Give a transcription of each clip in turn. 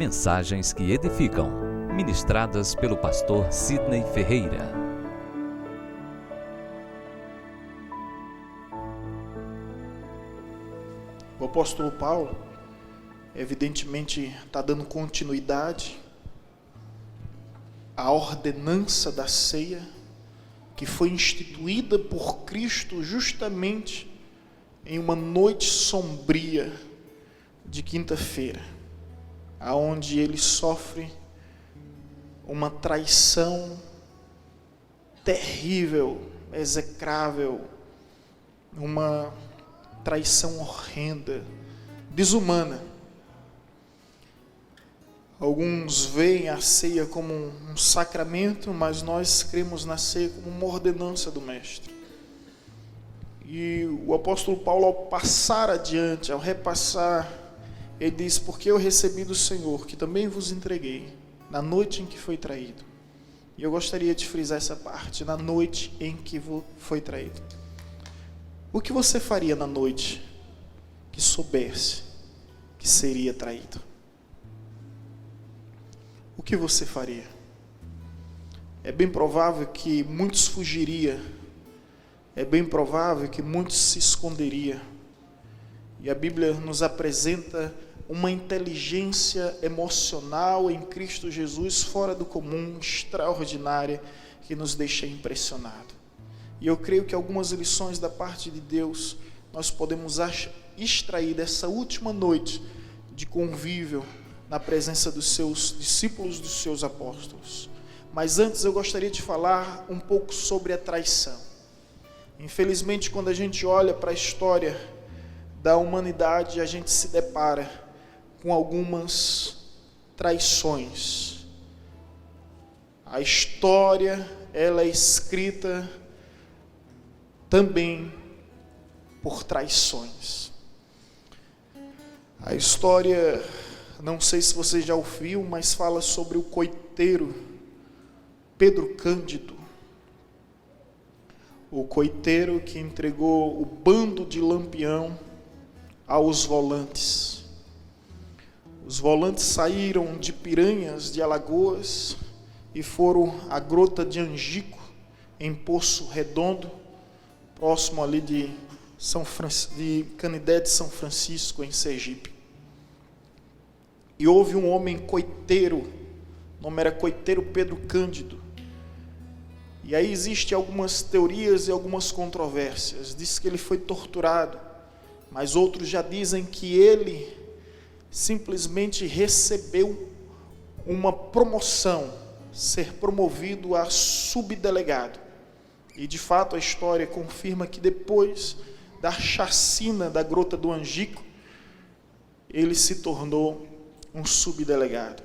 Mensagens que edificam, ministradas pelo pastor Sidney Ferreira. O apóstolo Paulo, evidentemente, está dando continuidade à ordenança da ceia, que foi instituída por Cristo justamente em uma noite sombria de quinta-feira, aonde ele sofre uma traição terrível, execrável, uma traição horrenda, desumana. Alguns veem a ceia como um sacramento, mas nós cremos na ceia como uma ordenança do Mestre. E o apóstolo Paulo, ao passar adiante, ao repassar, ele diz: porque eu recebi do Senhor, que também vos entreguei, na noite em que foi traído. E eu gostaria de frisar essa parte, na noite em que foi traído. O que você faria na noite que soubesse que seria traído? O que você faria? É bem provável que muitos fugiriam. É bem provável que muitos se esconderiam. E a Bíblia nos apresenta uma inteligência emocional em Cristo Jesus fora do comum, extraordinária, que nos deixa impressionado. E eu creio que algumas lições da parte de Deus nós podemos extrair dessa última noite de convívio na presença dos seus discípulos, dos seus apóstolos. Mas antes eu gostaria de falar um pouco sobre a traição. Infelizmente, quando a gente olha para a história da humanidade, a gente se depara com algumas traições. A história, ela é escrita também por traições. A história, não sei se você já ouviu, mas fala sobre o coiteiro Pedro Cândido. O coiteiro que entregou o bando de Lampião aos volantes. Os volantes saíram de Piranhas, de Alagoas, e foram à Grota de Angico, em Poço Redondo, próximo ali de Canidé de São Francisco, em Sergipe. E houve um homem coiteiro, o nome era coiteiro Pedro Cândido. E aí existem algumas teorias e algumas controvérsias. Diz que ele foi torturado, mas outros já dizem que ele simplesmente recebeu uma promoção, ser promovido a subdelegado. E de fato a história confirma que depois da chacina da Grota do Angico, ele se tornou um subdelegado.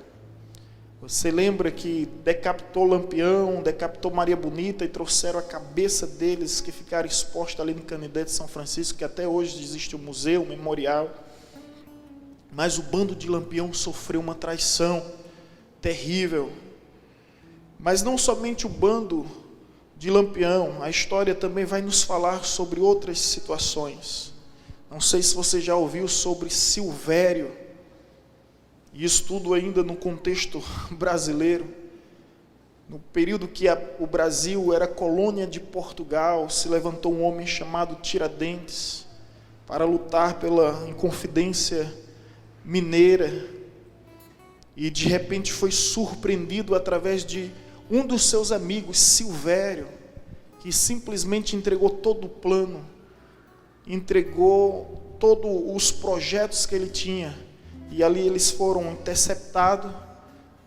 Você lembra que decapitou Lampião, decapitou Maria Bonita e trouxeram a cabeça deles, que ficaram expostas ali no Canidé de São Francisco, que até hoje existe um museu, um memorial. Mas o bando de Lampião sofreu uma traição terrível. Mas não somente o bando de Lampião, a história também vai nos falar sobre outras situações. Não sei se você já ouviu sobre Silvério, e isso tudo ainda no contexto brasileiro. No período que o Brasil era colônia de Portugal, se levantou um homem chamado Tiradentes para lutar pela Inconfidência Mineira, e de repente foi surpreendido através de um dos seus amigos, Silvério, que simplesmente entregou todo o plano, entregou todos os projetos que ele tinha. E ali eles foram interceptados,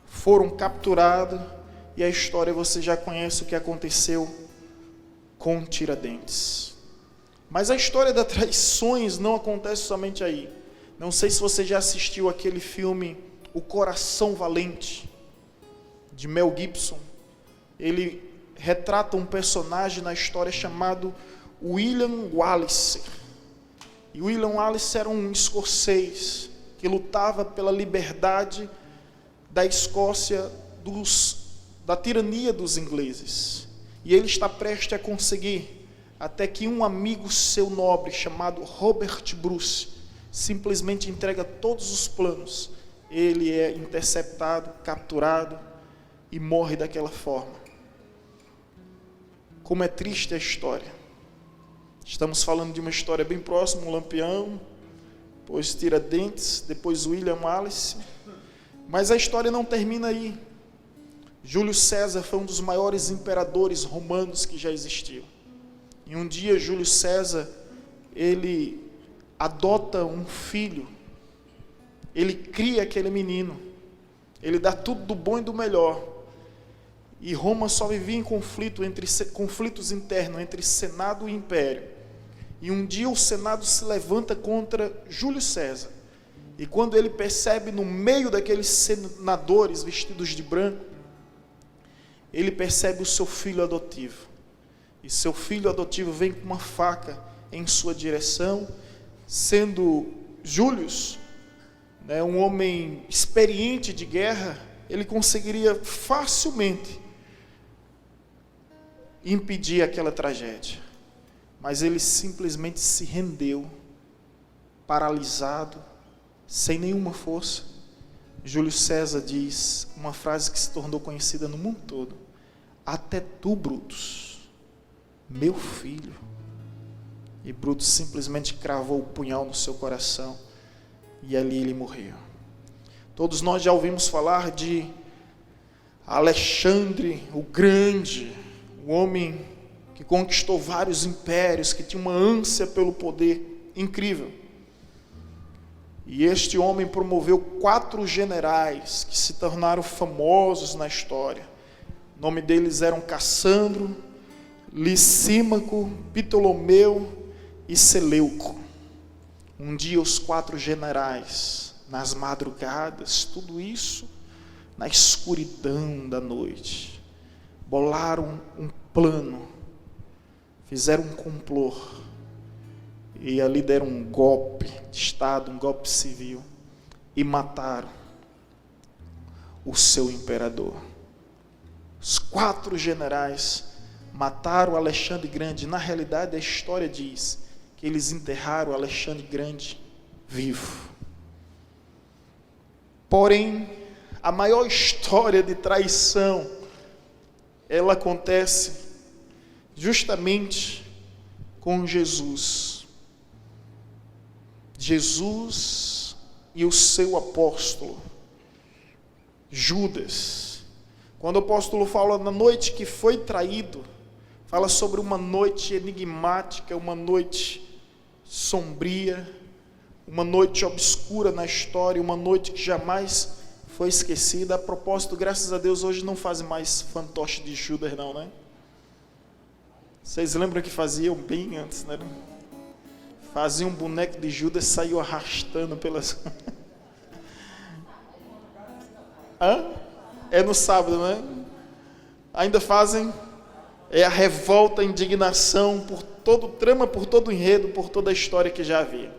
foram capturados, e a história você já conhece o que aconteceu com Tiradentes. Mas a história das traições não acontece somente aí. Não sei se você já assistiu aquele filme O Coração Valente, de Mel Gibson. Ele retrata um personagem na história chamado William Wallace. E William Wallace era um escocês que lutava pela liberdade da Escócia da tirania dos ingleses. E ele está prestes a conseguir, até que um amigo seu nobre, chamado Robert Bruce, simplesmente entrega todos os planos. ele é interceptado, capturado e morre daquela forma. Como é triste a história. Estamos falando de uma história bem próxima, um Lampião, depois Tiradentes, depois William Wallace. Mas a história não termina aí. Júlio César foi um dos maiores imperadores romanos que já existiu. E um dia Júlio César, ele adota um filho. Ele cria aquele menino. Ele dá tudo do bom e do melhor. E Roma só vivia em conflitos internos entre Senado e Império. E um dia o Senado se levanta contra Júlio César. E quando ele percebe no meio daqueles senadores vestidos de branco, ele percebe o seu filho adotivo. E seu filho adotivo vem com uma faca em sua direção, sendo Júlio, um homem experiente de guerra, ele conseguiria facilmente impedir aquela tragédia. Mas ele simplesmente se rendeu, paralisado, sem nenhuma força. Júlio César diz uma frase que se tornou conhecida no mundo todo: até tu, Brutus, meu filho. E Brutus simplesmente cravou o punhal no seu coração, e ali ele morreu. Todos nós já ouvimos falar de Alexandre o Grande, o homem que conquistou vários impérios, que tinha uma ânsia pelo poder incrível. E este homem promoveu 4 generais que se tornaram famosos na história. O nome deles eram Cassandro, Licímaco, Ptolomeu e Seleuco. Um dia os 4 generais, nas madrugadas, tudo isso na escuridão da noite, bolaram um plano, fizeram um complô, e ali deram um golpe de Estado, um golpe civil, e mataram o seu imperador. Os 4 generais mataram Alexandre Grande. Na realidade, a história diz que eles enterraram Alexandre Grande vivo. Porém, a maior história de traição, ela acontece justamente com Jesus. Jesus e o seu apóstolo, Judas. Quando o apóstolo fala na noite que foi traído, fala sobre uma noite enigmática, uma noite sombria, uma noite obscura na história, uma noite que jamais foi esquecida. A propósito, graças a Deus, hoje não fazem mais fantoche de Judas não, né? Vocês lembram que faziam bem antes, né? Faziam um boneco de Judas e saiu arrastando pelas... É no sábado, né? Ainda fazem. É a revolta, a indignação por todo o trama, por todo o enredo, por toda a história que já havia.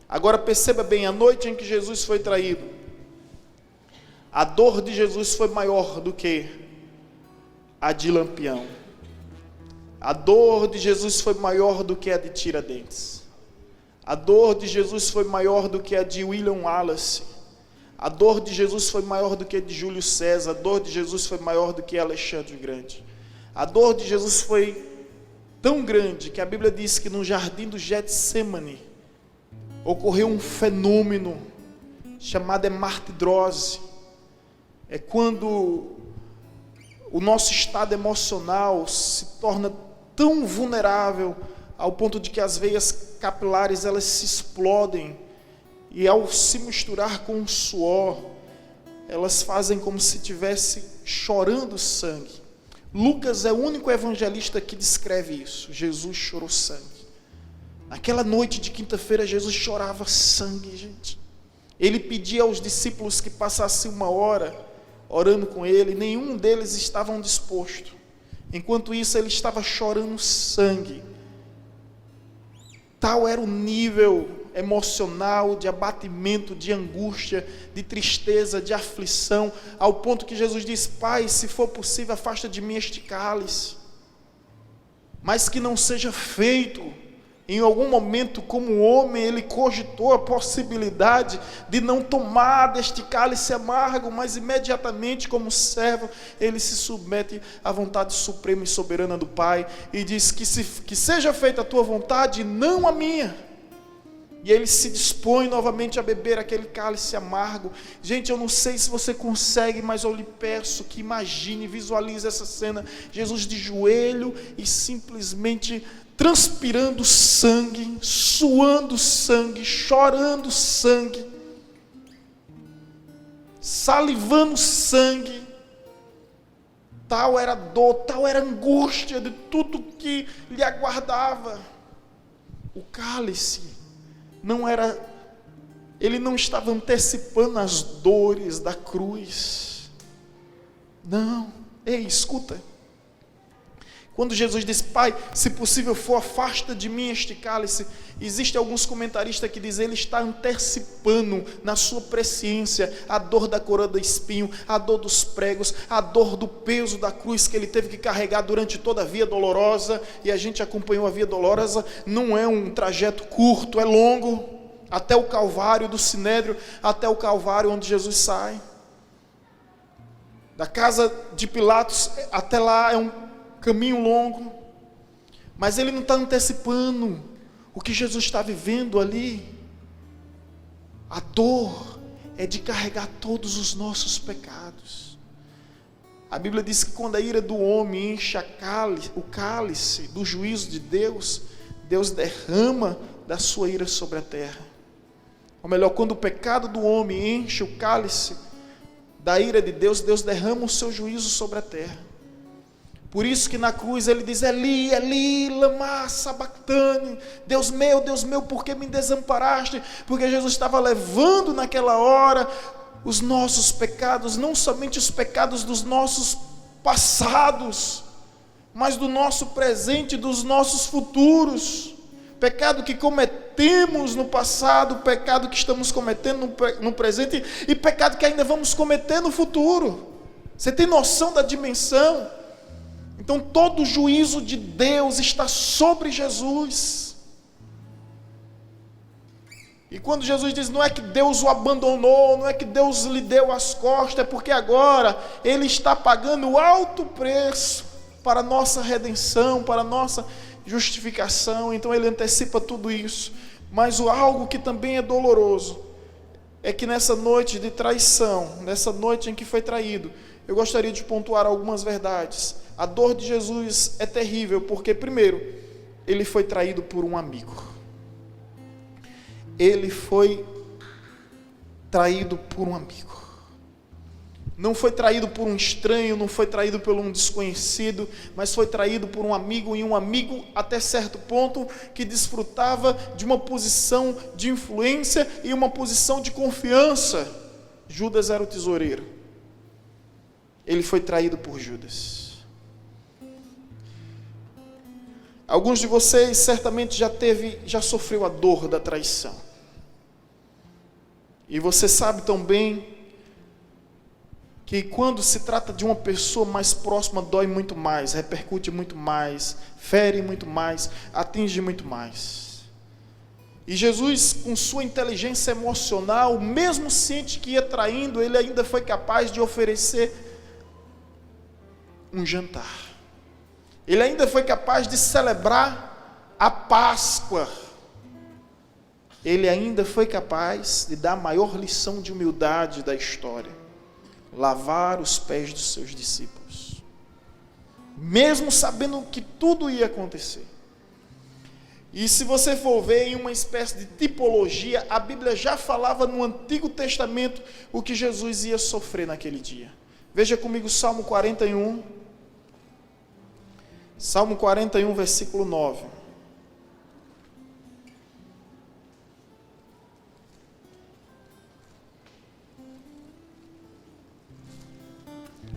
Agora perceba bem, a noite em que Jesus foi traído, a dor de Jesus foi maior do que a de Lampião. A dor de Jesus foi maior do que a de Tiradentes. A dor de Jesus foi maior do que a de William Wallace. A dor de Jesus foi maior do que a de Júlio César. A dor de Jesus foi maior do que Alexandre o Grande. A dor de Jesus foi tão grande que a Bíblia diz que no jardim do Getsêmani ocorreu um fenômeno chamado hemartidrose. É quando o nosso estado emocional se torna tão vulnerável ao ponto de que as veias capilares elas se explodem e ao se misturar com o suor, elas fazem como se estivesse chorando sangue. Lucas é o único evangelista que descreve isso. Jesus chorou sangue. Naquela noite de quinta-feira, Jesus chorava sangue, gente. Ele pedia aos discípulos que passassem 1 hora orando com ele, nenhum deles estavam dispostos. Enquanto isso, ele estava chorando sangue. Tal era o nível emocional, de abatimento, de angústia, de tristeza, de aflição, ao ponto que Jesus diz: Pai, se for possível, afasta de mim este cálice, mas que não seja feito Em algum momento, como homem, ele cogitou a possibilidade de não tomar deste cálice amargo, mas imediatamente, como servo, ele se submete à vontade suprema e soberana do Pai e diz que seja feita a tua vontade, não a minha. E ele se dispõe novamente a beber aquele cálice amargo. Gente, eu não sei se você consegue, mas eu lhe peço que imagine, visualize essa cena. Jesus de joelho e simplesmente transpirando sangue, suando sangue, chorando sangue, salivando sangue. Tal era a dor, tal era a angústia de tudo que lhe aguardava. O cálice ele não estava antecipando as dores da cruz. Não, ei, escuta. Quando Jesus disse, Pai, se possível for, afasta de mim este cálice, existem alguns comentaristas que dizem, ele está antecipando na sua presciência a dor da coroa de espinho, a dor dos pregos, a dor do peso da cruz que ele teve que carregar durante toda a via dolorosa. E a gente acompanhou a via dolorosa, não é um trajeto curto, é longo, até o Calvário do Sinédrio, até o Calvário onde Jesus sai. Da casa de Pilatos até lá é um caminho longo, mas ele não está antecipando o que Jesus está vivendo ali. A dor é de carregar todos os nossos pecados. A Bíblia diz que quando a ira do homem enche o cálice do juízo de Deus, Deus derrama da sua ira sobre a terra. Ou melhor, quando o pecado do homem enche o cálice da ira de Deus, Deus derrama o seu juízo sobre a terra. Por isso que na cruz ele diz, Eli, Eli, lama sabachthani, Deus meu, por que me desamparaste? Porque Jesus estava levando naquela hora os nossos pecados, não somente os pecados dos nossos passados, mas do nosso presente, dos nossos futuros. Pecado que cometemos no passado, pecado que estamos cometendo no presente e pecado que ainda vamos cometer no futuro. Você tem noção da dimensão? Então todo o juízo de Deus está sobre Jesus. E quando Jesus diz, não é que Deus o abandonou, não é que Deus lhe deu as costas, é porque agora Ele está pagando o alto preço para a nossa redenção, para a nossa justificação. Então Ele antecipa tudo isso. Mas algo que também é doloroso, é que nessa noite de traição, nessa noite em que foi traído, eu gostaria de pontuar algumas verdades. A dor de Jesus é terrível, porque primeiro, ele foi traído por um amigo. Ele foi traído por um amigo. Não foi traído por um estranho, não foi traído por um desconhecido, mas foi traído por um amigo, e um amigo até certo ponto que desfrutava de uma posição de influência e uma posição de confiança. Judas era o tesoureiro. Ele foi traído por Judas. Alguns de vocês certamente já sofreu a dor da traição. E você sabe tão bem que quando se trata de uma pessoa mais próxima, dói muito mais, repercute muito mais, fere muito mais, atinge muito mais. E Jesus, com sua inteligência emocional, mesmo ciente que ia traindo, ele ainda foi capaz de oferecer um jantar. Ele ainda foi capaz de celebrar a Páscoa. Ele ainda foi capaz de dar a maior lição de humildade da história: lavar os pés dos seus discípulos, mesmo sabendo que tudo ia acontecer. E se você for ver em uma espécie de tipologia, a Bíblia já falava no Antigo Testamento o que Jesus ia sofrer naquele dia. Veja comigo Salmo 41. Salmo 41, versículo 9.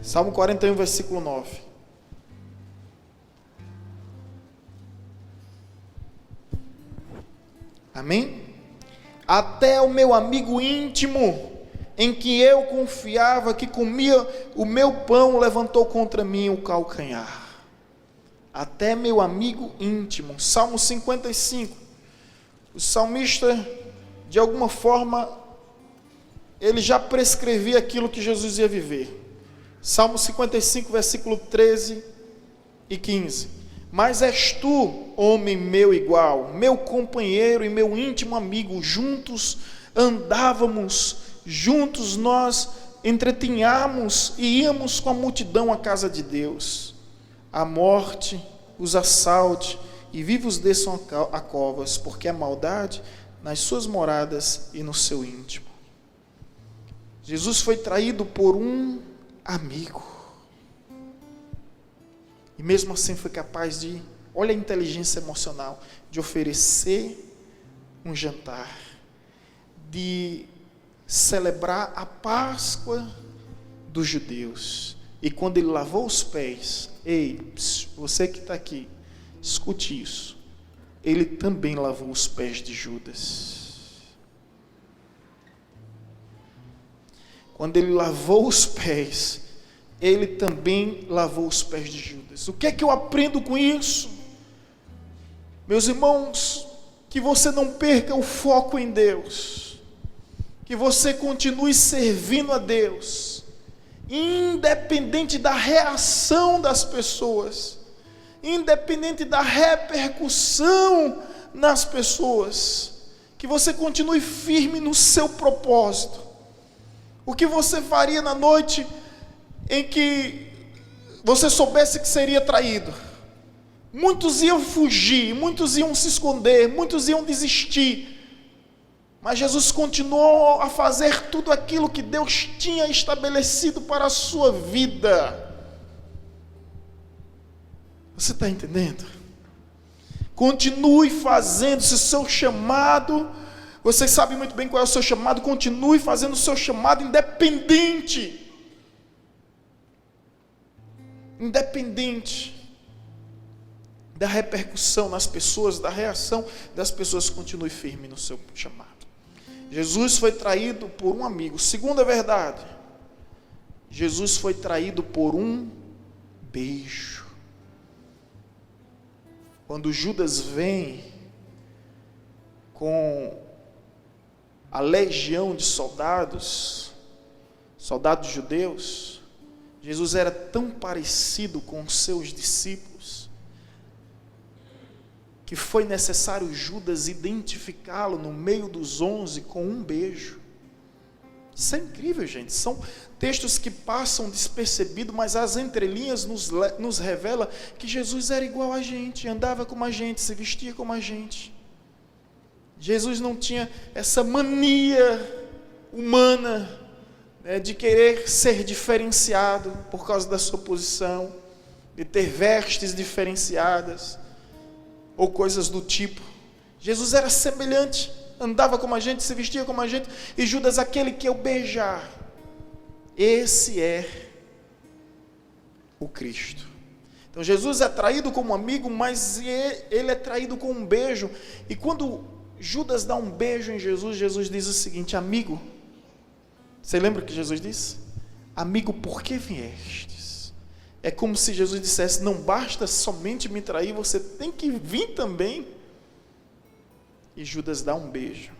Salmo 41, versículo 9. Amém? Até o meu amigo íntimo, em que eu confiava, que comia o meu pão, levantou contra mim o calcanhar. Até meu amigo íntimo. Salmo 55. O salmista, de alguma forma, ele já prescrevia aquilo que Jesus ia viver. Salmo 55, versículo 13 e 15. Mas és tu, homem meu igual, meu companheiro e meu íntimo amigo, juntos andávamos, juntos nós entretinhamos e íamos com a multidão à casa de Deus. A morte os assalte e vivos desçam a covas, porque a maldade nas suas moradas e no seu íntimo. Jesus foi traído por um amigo. E mesmo assim foi capaz de, olha a inteligência emocional, de oferecer um jantar, de celebrar a Páscoa dos judeus. E quando ele lavou os pés, ei, você que está aqui, escute isso, ele também lavou os pés de Judas. Quando ele lavou os pés, ele também lavou os pés de Judas. O que é que eu aprendo com isso? Meus irmãos, que você não perca o foco em Deus, que você continue servindo a Deus, independente da reação das pessoas, independente da repercussão nas pessoas, que você continue firme no seu propósito. O que você faria na noite em que você soubesse que seria traído? Muitos iam fugir, muitos iam se esconder, muitos iam desistir. Mas Jesus continuou a fazer tudo aquilo que Deus tinha estabelecido para a sua vida. Você está entendendo? Continue fazendo, se o seu chamado, você sabe muito bem qual é o seu chamado, continue fazendo o seu chamado independente da repercussão nas pessoas, da reação das pessoas, continue firme no seu chamado. Jesus foi traído por um amigo. Segunda verdade, Jesus foi traído por um beijo. Quando Judas vem com a legião de soldados judeus, Jesus era tão parecido com os seus discípulos, que foi necessário Judas identificá-lo no meio dos 11 com um beijo. Isso é incrível, gente. São textos que passam despercebidos, mas as entrelinhas nos revela que Jesus era igual a gente, andava como a gente, se vestia como a gente. Jesus não tinha essa mania humana, né, de querer ser diferenciado por causa da sua posição, de ter vestes diferenciadas, ou coisas do tipo. Jesus era semelhante, andava como a gente, se vestia como a gente. E Judas, aquele que eu beijar, esse é o Cristo. Então Jesus é traído como amigo, mas ele é traído com um beijo. E quando Judas dá um beijo em Jesus, Jesus diz o seguinte: amigo, você lembra o que Jesus disse? Amigo, por que viestes? É como se Jesus dissesse: não basta somente me trair, você tem que vir também. E Judas dá um beijo.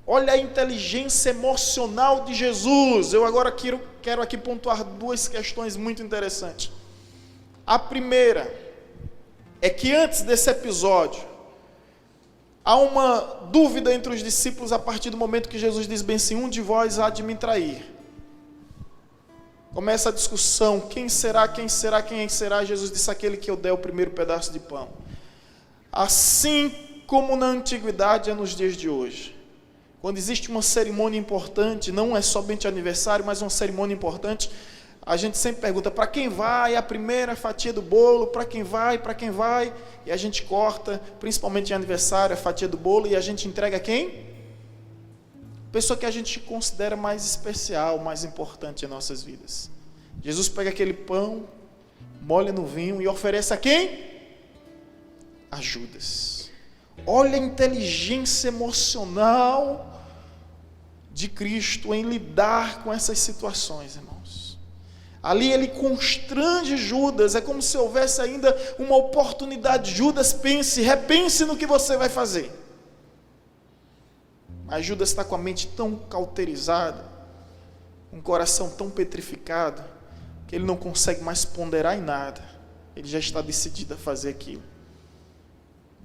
Olha a inteligência emocional de Jesus. Eu agora quero aqui pontuar duas questões muito interessantes. A primeira é que antes desse episódio, há uma dúvida entre os discípulos a partir do momento que Jesus diz bem assim: um de vós há de me trair. Começa a discussão: quem será, quem será, quem será? Jesus disse: aquele que eu der o primeiro pedaço de pão. Assim como na antiguidade é nos dias de hoje. Quando existe uma cerimônia importante, não é somente aniversário, mas uma cerimônia importante, a gente sempre pergunta: para quem vai a primeira fatia do bolo? Para quem vai? Para quem vai? E a gente corta, principalmente em aniversário, a fatia do bolo, e a gente entrega a quem? Pessoa que a gente considera mais especial, mais importante em nossas vidas. Jesus pega aquele pão, molha no vinho e oferece a quem? A Judas. Olha a inteligência emocional de Cristo em lidar com essas situações, irmãos. Ali ele constrange Judas, é como se houvesse ainda uma oportunidade. Judas, repense no que você vai fazer. Mas Judas está com a mente tão cauterizada, um coração tão petrificado, que ele não consegue mais ponderar em nada. Ele já está decidido a fazer aquilo.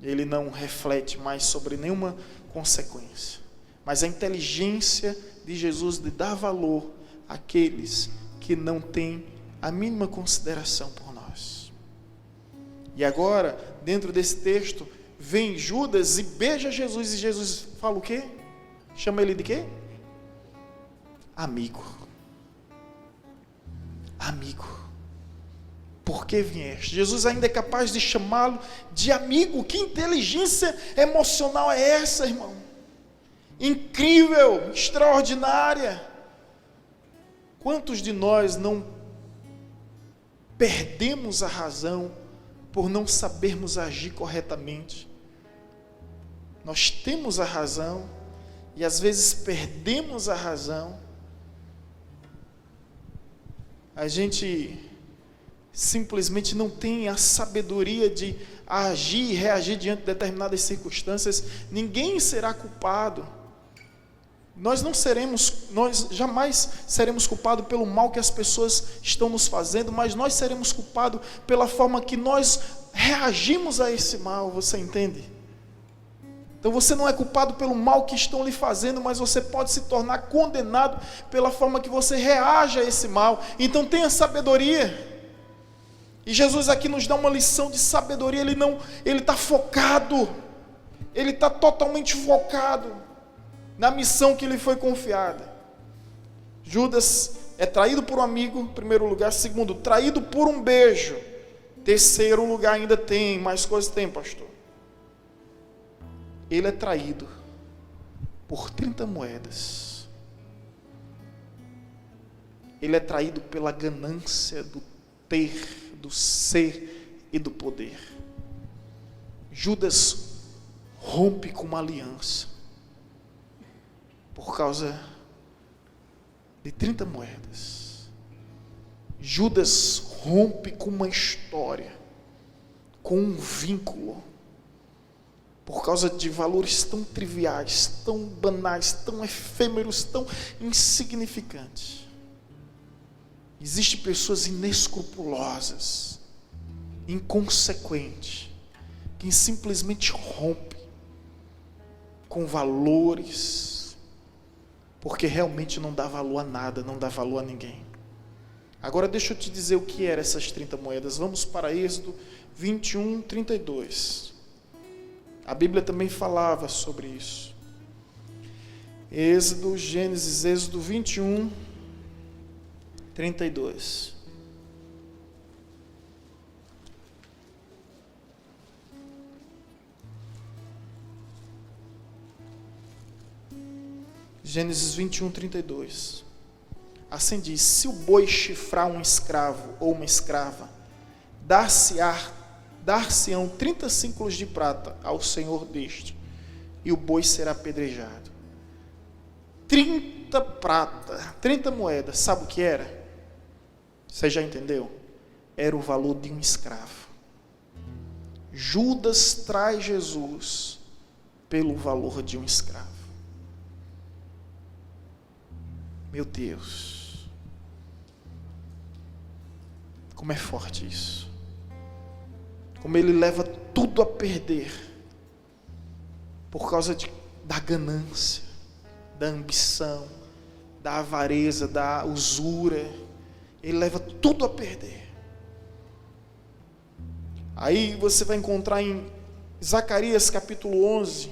Ele não reflete mais sobre nenhuma consequência. Mas a inteligência de Jesus de dar valor àqueles que não têm a mínima consideração por nós. E agora, dentro desse texto, vem Judas e beija Jesus, e Jesus fala o quê? Chama ele de quê? Amigo. Amigo. Por que vieste? Jesus ainda é capaz de chamá-lo de amigo. Que inteligência emocional é essa, irmão? Incrível, extraordinária. Quantos de nós não perdemos a razão por não sabermos agir corretamente? Nós temos a razão e às vezes perdemos a razão. A gente simplesmente não tem a sabedoria de agir e reagir diante de determinadas circunstâncias. Ninguém será culpado. Nós jamais seremos culpados pelo mal que as pessoas estão nos fazendo, mas nós seremos culpados pela forma que nós reagimos a esse mal, você entende? Então você não é culpado pelo mal que estão lhe fazendo, mas você pode se tornar condenado pela forma que você reage a esse mal. Então tenha sabedoria. E Jesus aqui nos dá uma lição de sabedoria. Ele está focado, ele está totalmente focado na missão que lhe foi confiada. Judas é traído por um amigo, em primeiro lugar. Segundo, traído por um beijo. Terceiro lugar, ainda tem, mais coisas tem, pastor. Ele é traído por 30 moedas. Ele é traído pela ganância do ter, do ser e do poder. Judas rompe com uma aliança por causa de 30 moedas. Judas rompe com uma história, com um vínculo, por causa de valores tão triviais, tão banais, tão efêmeros, tão insignificantes. Existem pessoas inescrupulosas, inconsequentes, que simplesmente rompem com valores, porque realmente não dá valor a nada, não dá valor a ninguém. Agora deixa eu te dizer o que eram essas 30 moedas. Vamos para Êxodo 21, 32. A Bíblia também falava sobre isso. Êxodo 21, 32. Gênesis 21, 32. Assim diz: se o boi chifrar um escravo ou uma escrava, dar-se-ão 30 ciclos de prata ao senhor deste, e o boi será apedrejado. 30 prata, 30 moedas, sabe o que era? Você já entendeu? Era o valor de um escravo. Judas traz Jesus pelo valor de um escravo. Meu Deus, como é forte isso. Como ele leva tudo a perder por causa da ganância, da ambição, da avareza, da usura. Ele leva tudo a perder. Aí você vai encontrar em Zacarias capítulo 11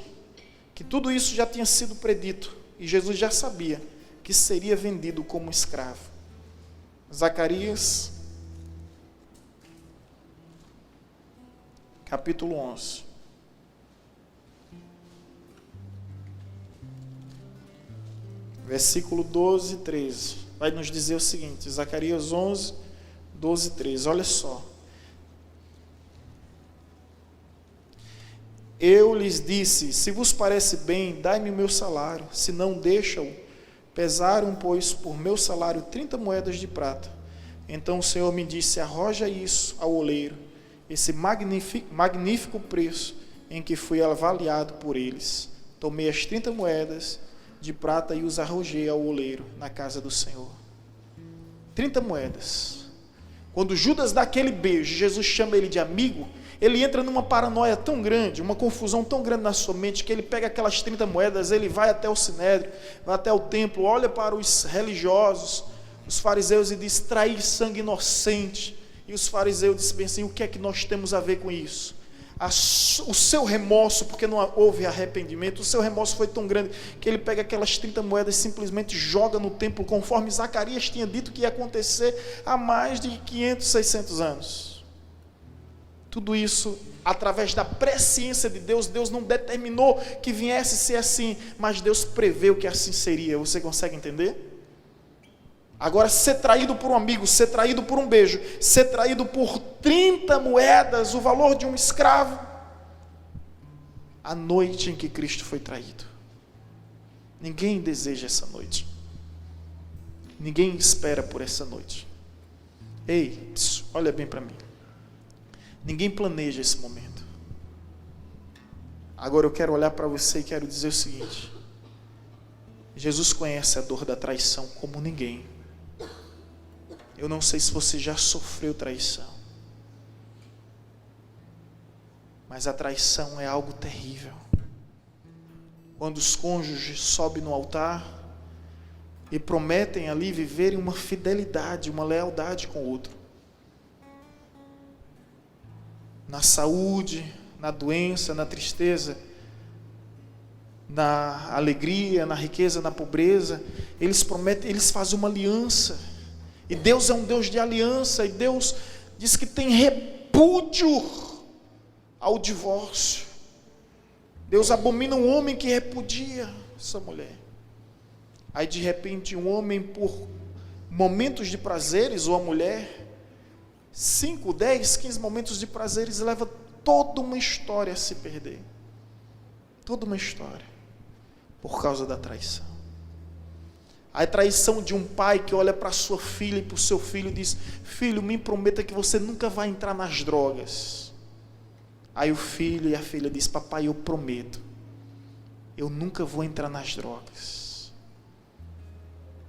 que tudo isso já tinha sido predito e Jesus já sabia que seria vendido como escravo. Zacarias capítulo 11. Versículo 12 e 13. Vai nos dizer o seguinte, Zacarias 11, 12 e 13. Olha só. Eu lhes disse: se vos parece bem, dai-me o meu salário, se não, deixa-o. Pesaram, pois, por meu salário 30 moedas de prata. Então o Senhor me disse: arroja isso ao oleiro, esse magnífico preço em que fui avaliado por eles. Tomei as 30 moedas de prata e os arrojei ao oleiro na casa do Senhor. 30 moedas. Quando Judas dá aquele beijo, Jesus chama ele de amigo, ele entra numa paranoia tão grande, uma confusão tão grande na sua mente, que ele pega aquelas 30 moedas, ele vai até o sinédrio, vai até o templo, olha para os religiosos, os fariseus, e diz: trair sangue inocente. E os fariseus dizem bem assim: o que é que nós temos a ver com isso? O seu remorso, porque não houve arrependimento, o seu remorso foi tão grande que ele pega aquelas 30 moedas e simplesmente joga no templo, conforme Zacarias tinha dito que ia acontecer há mais de 500, 600 anos. Tudo isso através da presciência de Deus. Deus não determinou que viesse ser assim, mas Deus preveu que assim seria. Você consegue entender? Agora, ser traído por um amigo, ser traído por um beijo, ser traído por 30 moedas, o valor de um escravo, a noite em que Cristo foi traído. Ninguém deseja essa noite. Ninguém espera por essa noite. Ei, olha bem para mim. Ninguém planeja esse momento. Agora eu quero olhar para você e quero dizer o seguinte: Jesus conhece a dor da traição como ninguém. Eu não sei se você já sofreu traição, mas a traição é algo terrível. Quando os cônjuges sobem no altar e prometem ali viverem uma fidelidade, uma lealdade com o outro, na saúde, na doença, na tristeza, na alegria, na riqueza, na pobreza, eles prometem, eles fazem uma aliança. E Deus é um Deus de aliança, e Deus diz que tem repúdio ao divórcio. Deus abomina um homem que repudia essa mulher. Aí de repente um homem, por momentos de prazeres, ou a mulher, 5, 10, 15 momentos de prazeres, leva toda uma história a se perder. Toda uma história, por causa da traição. A traição de um pai que olha para sua filha e para o seu filho e diz: filho, me prometa que você nunca vai entrar nas drogas. Aí o filho e a filha diz: papai, eu prometo, eu nunca vou entrar nas drogas.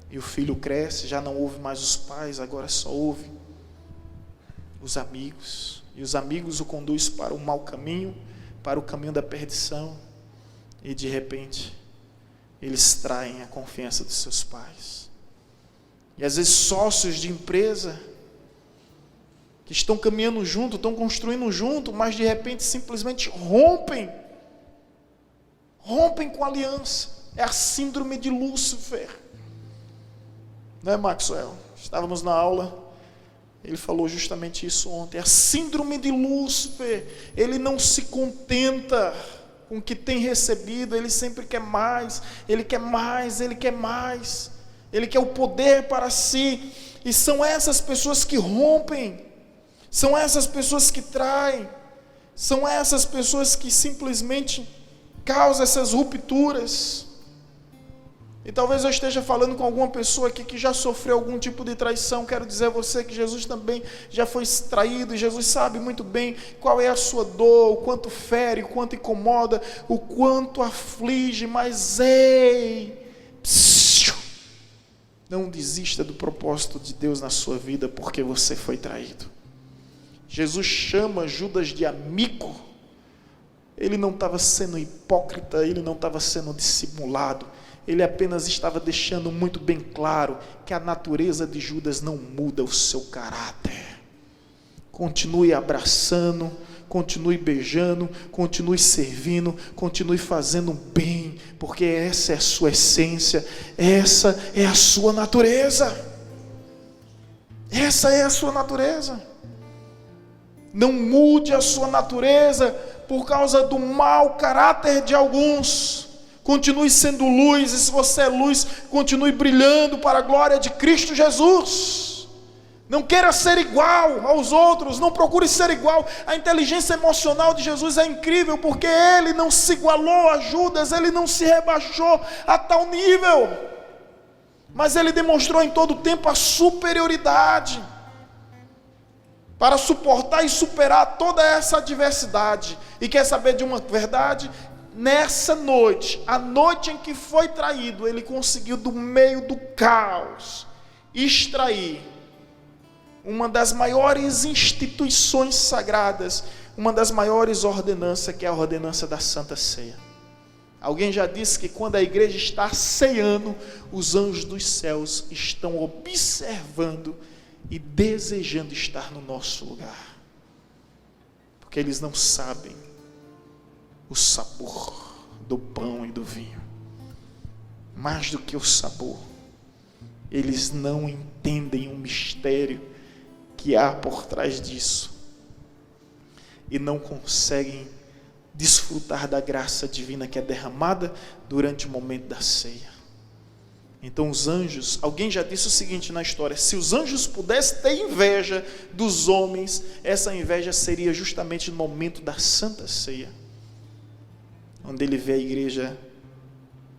E o filho cresce, já não ouve mais os pais, agora só ouve os amigos. E os amigos o conduzem para o mau caminho, para o caminho da perdição. E de repente eles traem a confiança dos seus pais. E às vezes sócios de empresa que estão caminhando junto, estão construindo junto, mas de repente simplesmente rompem com a aliança. É a síndrome de Lúcifer, não é, Maxwell? Estávamos na aula, ele falou justamente isso ontem. A síndrome de Lúcifer. Ele não se contenta com o que tem recebido, ele sempre quer mais, ele quer mais, ele quer mais, ele quer o poder para si. E são essas pessoas que rompem, são essas pessoas que traem, são essas pessoas que simplesmente causam essas rupturas. E talvez eu esteja falando com alguma pessoa aqui que já sofreu algum tipo de traição. Quero dizer a você que Jesus também já foi traído, e Jesus sabe muito bem qual é a sua dor, o quanto fere, o quanto incomoda, o quanto aflige. Mas não desista do propósito de Deus na sua vida, porque você foi traído. Jesus chama Judas de amigo. Ele não estava sendo hipócrita, ele não estava sendo dissimulado. Ele apenas estava deixando muito bem claro que a natureza de Judas não muda o seu caráter. Continue abraçando, continue beijando, continue servindo, continue fazendo bem, porque essa é a sua essência, essa é a sua natureza. Essa é a sua natureza. Não mude a sua natureza por causa do mau caráter de alguns. Continue sendo luz, e se você é luz, continue brilhando para a glória de Cristo Jesus. Não queira ser igual aos outros, não procure ser igual. A inteligência emocional de Jesus é incrível, porque ele não se igualou a Judas, ele não se rebaixou a tal nível, mas ele demonstrou em todo o tempo a superioridade para suportar e superar toda essa adversidade. E quer saber de uma verdade? nessa noite, a noite em que foi traído, ele conseguiu do meio do caos extrair uma das maiores instituições sagradas, uma das maiores ordenanças, que é a ordenança da Santa Ceia. Alguém já disse que quando a igreja está ceando, os anjos dos céus estão observando e desejando estar no nosso lugar, porque eles não sabem o sabor do pão e do vinho. Mais do que o sabor, eles não entendem o mistério que há por trás disso e não conseguem desfrutar da graça divina que é derramada durante o momento da ceia. Então os anjos, alguém já disse o seguinte na história: se os anjos pudessem ter inveja dos homens, essa inveja seria justamente no momento da Santa Ceia, onde ele vê a igreja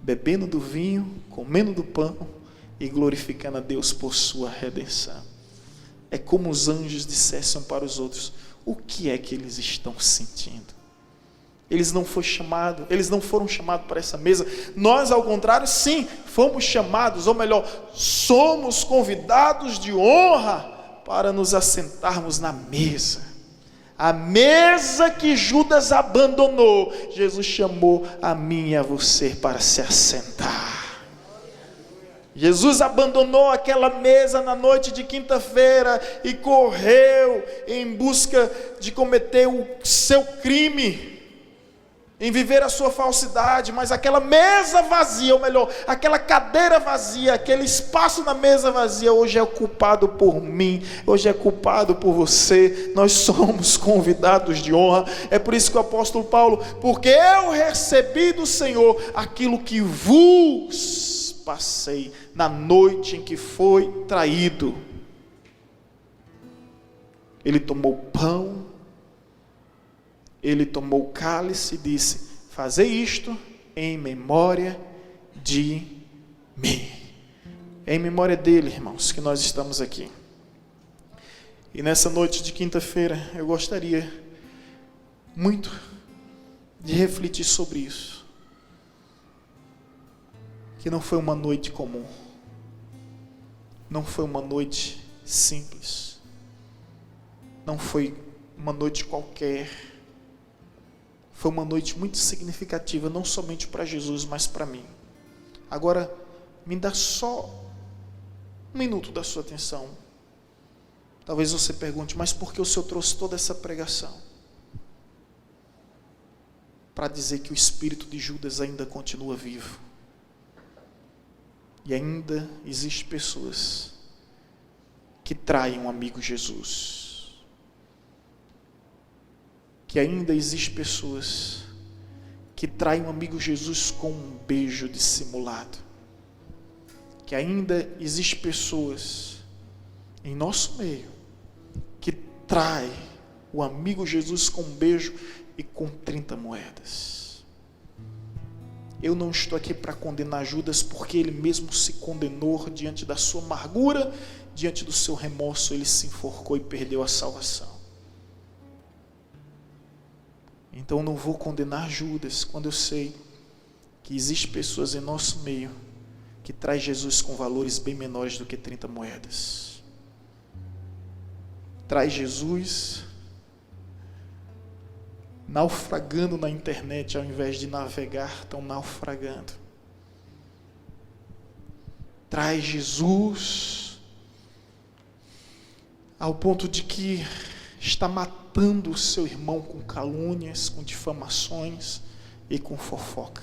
bebendo do vinho, comendo do pão e glorificando a Deus por sua redenção. É como os anjos dissessem para os outros: o que é que eles estão sentindo? Eles não foram chamados para essa mesa. Nós, ao contrário, sim, fomos chamados, ou melhor, somos convidados de honra para nos assentarmos na mesa. A mesa que Judas abandonou, Jesus chamou a mim e a você para se assentar. Jesus abandonou aquela mesa na noite de quinta-feira e correu em busca de cometer o seu crime, em viver a sua falsidade. Mas aquela mesa vazia, ou melhor, aquela cadeira vazia, aquele espaço na mesa vazia, hoje é ocupado por mim, hoje é ocupado por você. Nós somos convidados de honra. É por isso que o apóstolo Paulo: porque eu recebi do Senhor aquilo que vos passei na noite em que foi traído. Ele tomou pão, ele tomou o cálice e disse: fazei isto em memória de mim. É em memória dele, irmãos, que nós estamos aqui. E nessa noite de quinta-feira, eu gostaria muito de refletir sobre isso. Que não foi uma noite comum, não foi uma noite simples, não foi uma noite qualquer. Foi uma noite muito significativa, não somente para Jesus, mas para mim. Agora, me dá só um minuto da sua atenção. Talvez você pergunte: mas por que o Senhor trouxe toda essa pregação? Para dizer que o espírito de Judas ainda continua vivo. E ainda existem pessoas que traem um amigo Jesus. Que ainda existem pessoas que traem um amigo Jesus com um beijo dissimulado. Que ainda existem pessoas em nosso meio que traem o amigo Jesus com um beijo e com 30 moedas. Eu não estou aqui para condenar Judas, porque ele mesmo se condenou diante da sua amargura, diante do seu remorso, ele se enforcou e perdeu a salvação. Então eu não vou condenar Judas, quando eu sei que existem pessoas em nosso meio que traz Jesus com valores bem menores do que 30 moedas. Traz Jesus naufragando na internet, ao invés de navegar, estão naufragando. Traz Jesus ao ponto de que está matando o seu irmão com calúnias, com difamações e com fofoca.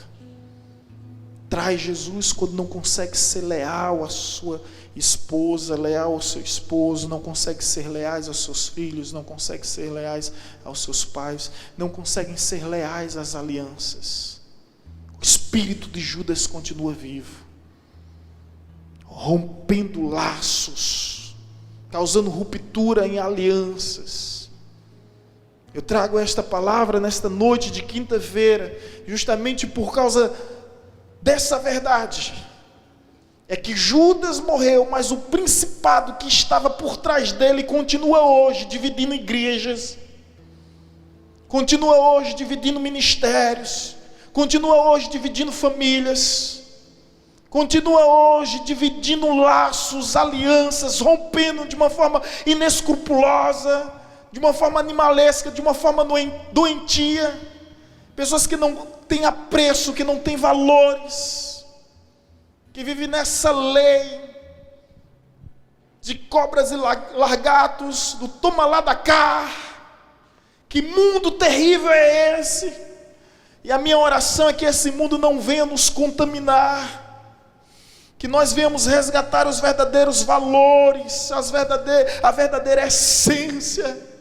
Traz Jesus quando não consegue ser leal à sua esposa, leal ao seu esposo, não consegue ser leais aos seus filhos, não consegue ser leais aos seus pais, não conseguem ser leais às alianças. O espírito de Judas continua vivo, rompendo laços, causando ruptura em alianças. Eu trago esta palavra nesta noite de quinta-feira, justamente por causa dessa verdade. É que Judas morreu, mas o principado que estava por trás dele continua hoje dividindo igrejas, continua hoje dividindo ministérios, continua hoje dividindo famílias, continua hoje dividindo laços, alianças, rompendo de uma forma inescrupulosa, de uma forma animalesca, de uma forma doentia. Pessoas que não têm apreço, que não têm valores, que vivem nessa lei de cobras e lagartos, do toma lá da cá. Que mundo terrível é esse? E a minha oração é que esse mundo não venha nos contaminar, que nós venhamos resgatar os verdadeiros valores, a verdadeira essência,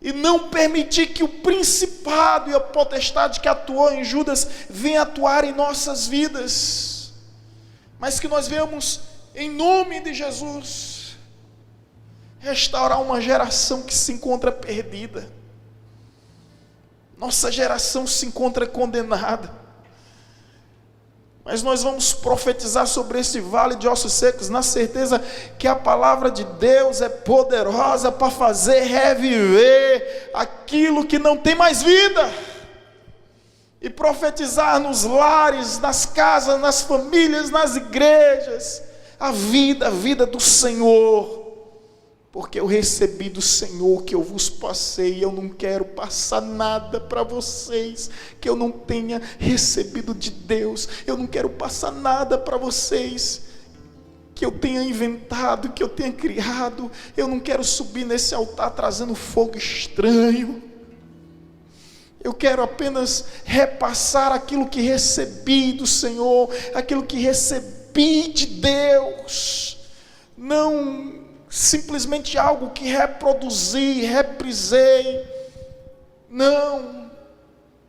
e não permitir que o principado e a potestade que atuou em Judas venha atuar em nossas vidas, mas que nós venhamos, em nome de Jesus, restaurar uma geração que se encontra perdida. Nossa geração se encontra condenada, mas nós vamos profetizar sobre esse vale de ossos secos, na certeza que a palavra de Deus é poderosa para fazer reviver aquilo que não tem mais vida, e profetizar nos lares, nas casas, nas famílias, nas igrejas, a vida do Senhor, porque eu recebi do Senhor que eu vos passei, e eu não quero passar nada para vocês que eu não tenha recebido de Deus. Eu não quero passar nada para vocês que eu tenha inventado, que eu tenha criado. Eu não quero subir nesse altar trazendo fogo estranho. Eu quero apenas repassar aquilo que recebi do Senhor, aquilo que recebi de Deus, não simplesmente algo que reproduzi, reprisei, não,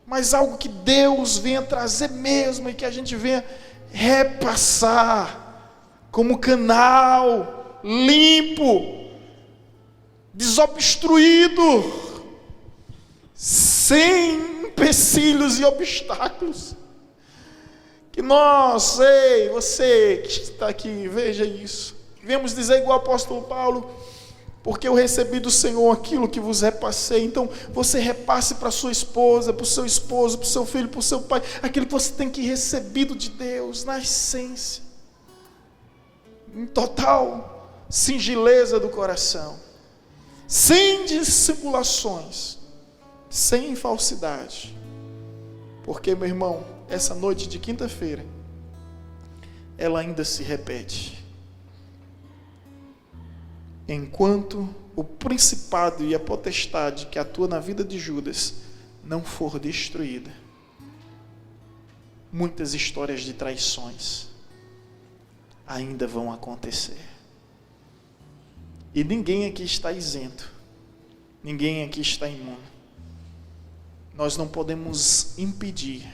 mas algo que Deus venha trazer mesmo, e que a gente venha repassar, como canal limpo, desobstruído, sem empecilhos e obstáculos. Que nós, você que está aqui, veja isso. Devemos dizer igual o apóstolo Paulo: porque eu recebi do Senhor aquilo que vos repassei. Então você repasse para sua esposa, para o seu esposo, para o seu filho, para o seu pai, aquilo que você tem que recebido de Deus, na essência, em total singeleza do coração, sem dissimulações, sem falsidade. Porque, meu irmão, essa noite de quinta-feira, ela ainda se repete. Enquanto o principado e a potestade que atua na vida de Judas não for destruída, muitas histórias de traições ainda vão acontecer. E ninguém aqui está isento, ninguém aqui está imune. Nós não podemos impedir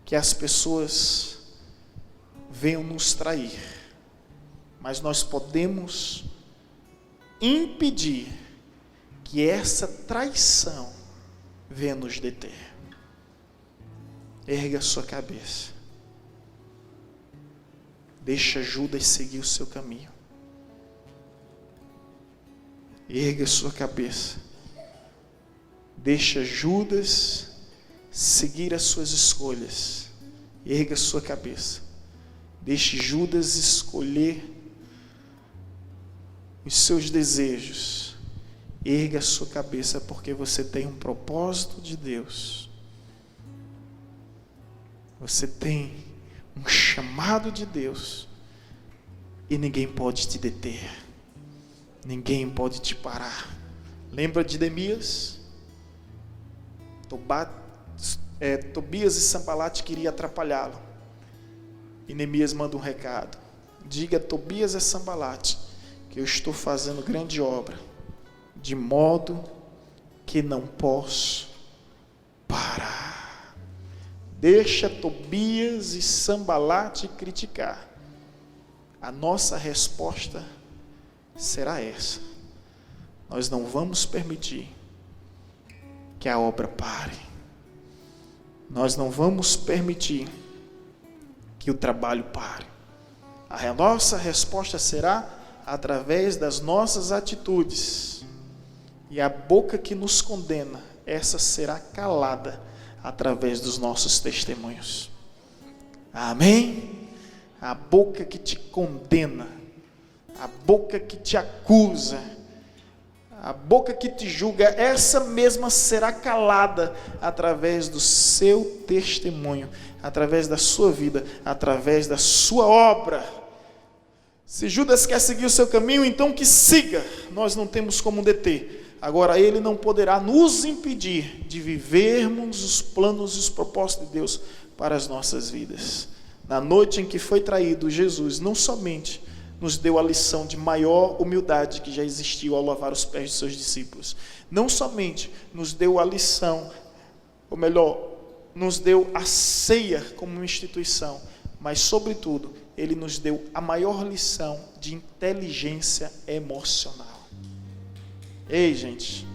que as pessoas venham nos trair, mas nós podemos impedir que essa traição venha nos deter. Erga a sua cabeça. Deixa Judas seguir o seu caminho. Erga a sua cabeça. Deixa Judas seguir as suas escolhas. Erga a sua cabeça. Deixe Judas escolher os seus desejos. Erga a sua cabeça, porque você tem um propósito de Deus. Você tem um chamado de Deus, e ninguém pode te deter, ninguém pode te parar. Lembra de Neemias? Tobias e Sanbalate queriam atrapalhá-lo, e Neemias manda um recado: diga a Tobias e Sanbalate que eu estou fazendo grande obra, de modo que não posso parar. Deixa Tobias e Sanbalate criticar. A nossa resposta será essa: nós não vamos permitir que a obra pare. Nós não vamos permitir que o trabalho pare. A nossa resposta será através das nossas atitudes. E a boca que nos condena essa será calada através dos nossos testemunhos. Amém? A boca que te condena, a boca que te acusa, a boca que te julga, essa mesma será calada através do seu testemunho, através da sua vida, através da sua obra. Se Judas quer seguir o seu caminho, então que siga, nós não temos como deter. Agora, ele não poderá nos impedir de vivermos os planos e os propósitos de Deus para as nossas vidas. Na noite em que foi traído, Jesus não somente nos deu a lição de maior humildade que já existiu ao lavar os pés de seus discípulos, não somente nos deu a lição, ou melhor, nos deu a ceia como uma instituição, mas sobretudo, ele nos deu a maior lição de inteligência emocional. Ei, gente,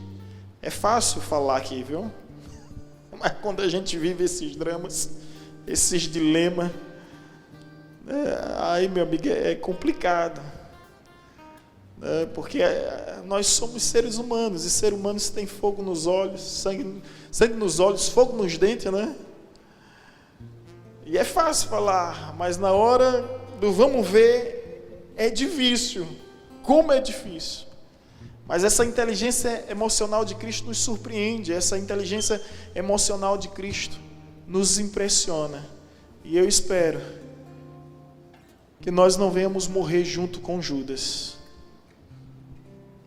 é fácil falar aqui, viu? Mas quando a gente vive esses dramas, esses dilemas, aí, meu amigo, é complicado. Porque nós somos seres humanos, e seres humanos têm fogo nos olhos, sangue nos olhos, fogo nos dentes, né? E é fácil falar, mas na hora do vamos ver, é difícil. Como é difícil. Mas essa inteligência emocional de Cristo nos surpreende, essa inteligência emocional de Cristo nos impressiona. E eu espero que nós não venhamos morrer junto com Judas,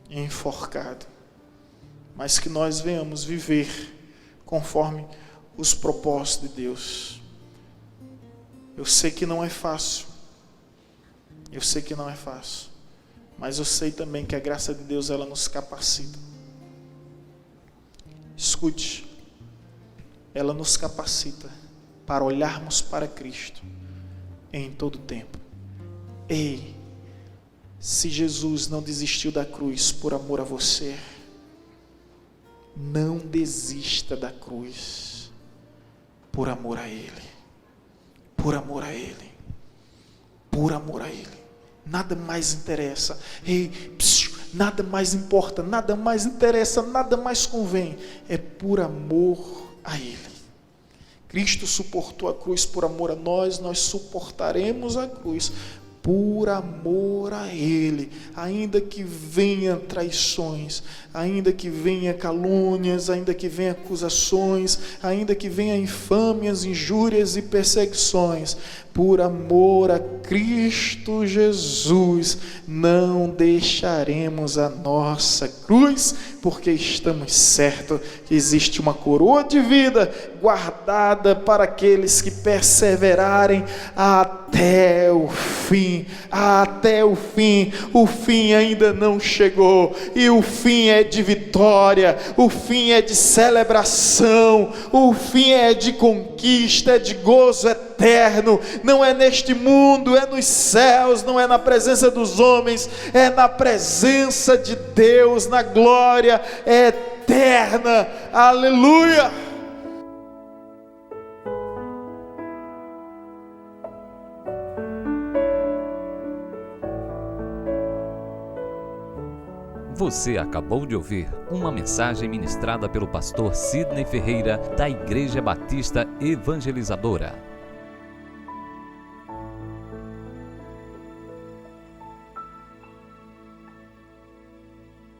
enforcado, mas que nós venhamos viver conforme os propósitos de Deus. Eu sei que não é fácil, mas eu sei também que a graça de Deus, ela nos capacita. Escute, ela nos capacita para olharmos para Cristo em todo tempo. Ei, se Jesus não desistiu da cruz por amor a você, não desista da cruz por amor a Ele. Por amor a Ele. Por amor a Ele. Nada mais interessa. Ei, nada mais importa, nada mais interessa, nada mais convém. É por amor a Ele. Cristo suportou a cruz por amor a nós, nós suportaremos a cruz por amor a Ele, ainda que venha traições, ainda que venha calúnias, ainda que venha acusações, ainda que venha infâmias, injúrias e perseguições, por amor a Cristo Jesus, não deixaremos a nossa cruz, porque estamos certos que existe uma coroa de vida guardada para aqueles que perseverarem até o fim. Até o fim. O fim ainda não chegou, e o fim é de vitória, o fim é de celebração, o fim é de conquista, é de gozo eterno. Não é neste mundo, é nos céus, não é na presença dos homens, é na presença de Deus, na glória eterna. Aleluia! Você acabou de ouvir uma mensagem ministrada pelo pastor Sidney Ferreira, da Igreja Batista Evangelizadora.